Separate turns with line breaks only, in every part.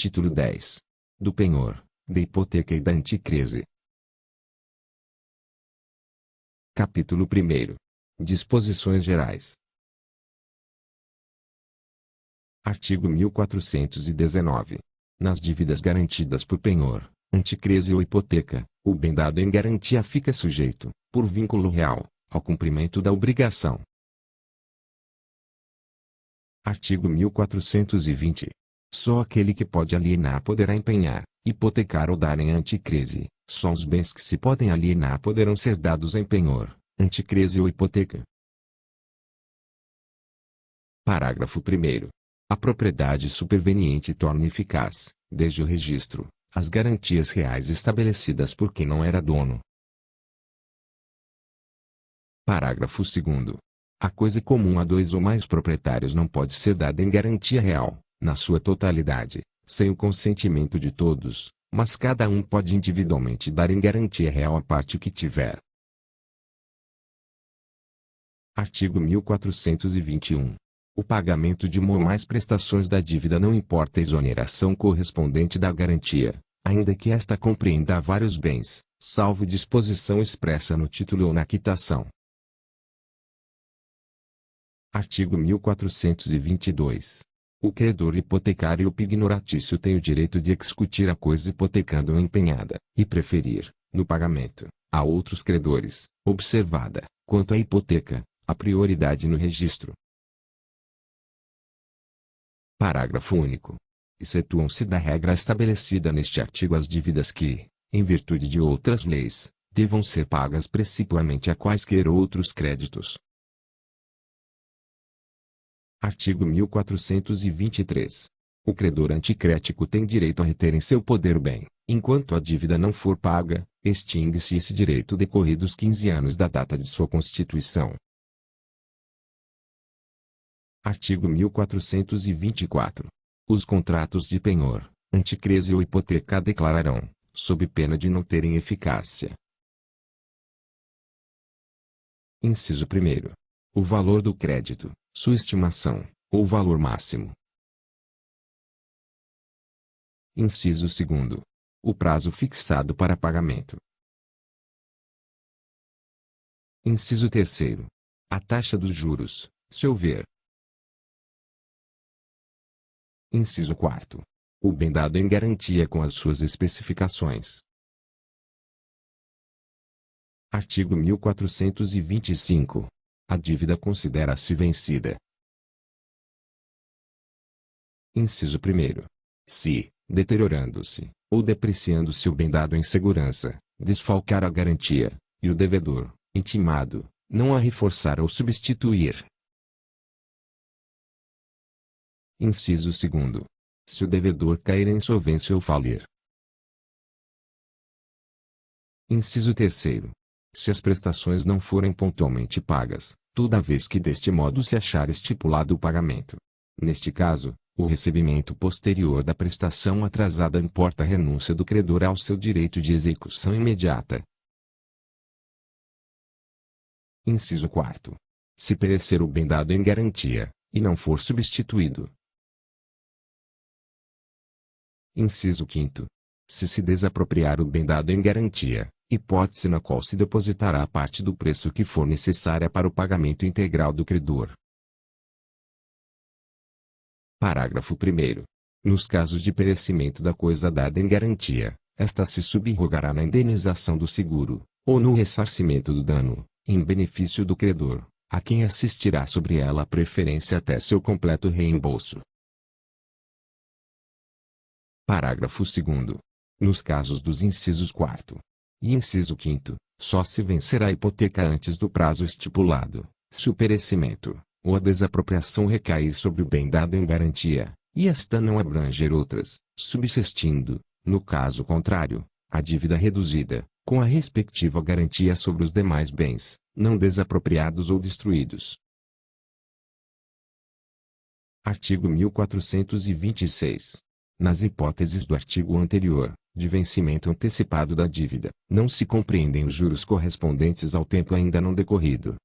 Título 10. Do penhor, da hipoteca e da anticrese. Capítulo 1. Disposições gerais. Artigo 1419. Nas dívidas garantidas por penhor, anticrese ou hipoteca, o bem dado em garantia fica sujeito, por vínculo real, ao cumprimento da obrigação. Artigo 1420. Só aquele que pode alienar poderá empenhar, hipotecar ou dar em anticrese. Só os bens que se podem alienar poderão ser dados em penhor, anticrese ou hipoteca. Parágrafo 1º. A propriedade superveniente torna eficaz, desde o registro, as garantias reais estabelecidas por quem não era dono. Parágrafo 2º. A coisa comum a dois ou mais proprietários não pode ser dada em garantia real, na sua totalidade, sem o consentimento de todos, mas cada um pode individualmente dar em garantia real a parte que tiver. Artigo 1421. O pagamento de uma ou mais prestações da dívida não importa a exoneração correspondente da garantia, ainda que esta compreenda vários bens, salvo disposição expressa no título ou na quitação. Artigo 1422. O credor hipotecário ou pignoratício tem o direito de excutir a coisa hipotecando ou empenhada, e preferir, no pagamento, a outros credores, observada, quanto à hipoteca, a prioridade no registro. Parágrafo único. Excetuam-se da regra estabelecida neste artigo as dívidas que, em virtude de outras leis, devam ser pagas precipuamente a quaisquer outros créditos. Artigo 1423. O credor anticrético tem direito a reter em seu poder o bem, enquanto a dívida não for paga, extingue-se esse direito decorridos 15 anos da data de sua constituição. Artigo 1424. Os contratos de penhor, anticrese ou hipoteca declararão, sob pena de não terem eficácia. Inciso 1º. O valor do crédito, sua estimação, ou valor máximo. Inciso 2º. O prazo fixado para pagamento. Inciso 3º. A taxa dos juros, se houver. Inciso 4º. O bem dado em garantia com as suas especificações. Artigo 1425. A dívida considera-se vencida. Inciso 1º. Se, deteriorando-se, ou depreciando-se o bem dado em segurança, desfalcar a garantia, e o devedor, intimado, não a reforçar ou substituir. Inciso 2º. Se o devedor cair em insolvência ou falir. Inciso 3º. Se as prestações não forem pontualmente pagas, toda vez que deste modo se achar estipulado o pagamento. Neste caso, o recebimento posterior da prestação atrasada importa a renúncia do credor ao seu direito de execução imediata. Inciso 4º. Se perecer o bem dado em garantia, e não for substituído. Inciso 5º. Se desapropriar o bem dado em garantia, hipótese na qual se depositará a parte do preço que for necessária para o pagamento integral do credor. Parágrafo 1º. Nos casos de perecimento da coisa dada em garantia, esta se subrogará na indenização do seguro, ou no ressarcimento do dano, em benefício do credor, a quem assistirá sobre ela a preferência até seu completo reembolso. Parágrafo 2º. Nos casos dos incisos 4º e inciso 5º, só se vencerá a hipoteca antes do prazo estipulado, se o perecimento, ou a desapropriação recair sobre o bem dado em garantia, e esta não abranger outras, subsistindo, no caso contrário, a dívida reduzida, com a respectiva garantia sobre os demais bens, não desapropriados ou destruídos. Artigo 1426. Nas hipóteses do artigo anterior, de vencimento antecipado da dívida, não se compreendem os juros correspondentes ao tempo ainda não decorrido.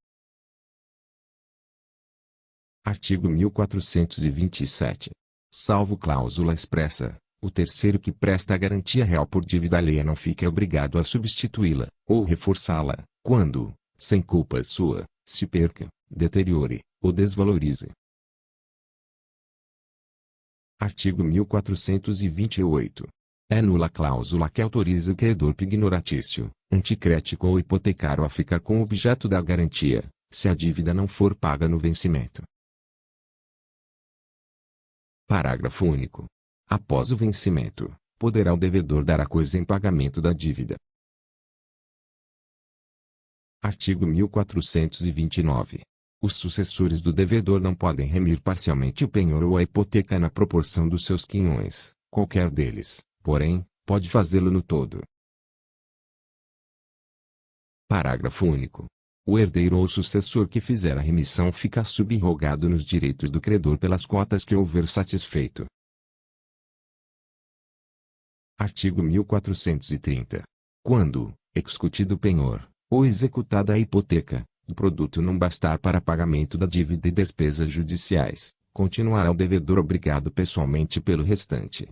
Artigo 1427. Salvo cláusula expressa, o terceiro que presta a garantia real por dívida alheia não fica obrigado a substituí-la, ou reforçá-la, quando, sem culpa sua, se perca, deteriore, ou desvalorize. Artigo 1428. É nula a cláusula que autoriza o credor pignoratício, anticrético ou hipotecário a ficar com o objeto da garantia, se a dívida não for paga no vencimento. Parágrafo único. Após o vencimento, poderá o devedor dar a coisa em pagamento da dívida. Artigo 1429. Os sucessores do devedor não podem remir parcialmente o penhor ou a hipoteca na proporção dos seus quinhões, qualquer deles, porém, pode fazê-lo no todo. Parágrafo único. O herdeiro ou sucessor que fizer a remissão fica subrogado nos direitos do credor pelas cotas que houver satisfeito. Artigo 1430. Quando, excutido o penhor, ou executada a hipoteca, o produto não bastar para pagamento da dívida e despesas judiciais, continuará o devedor obrigado pessoalmente pelo restante.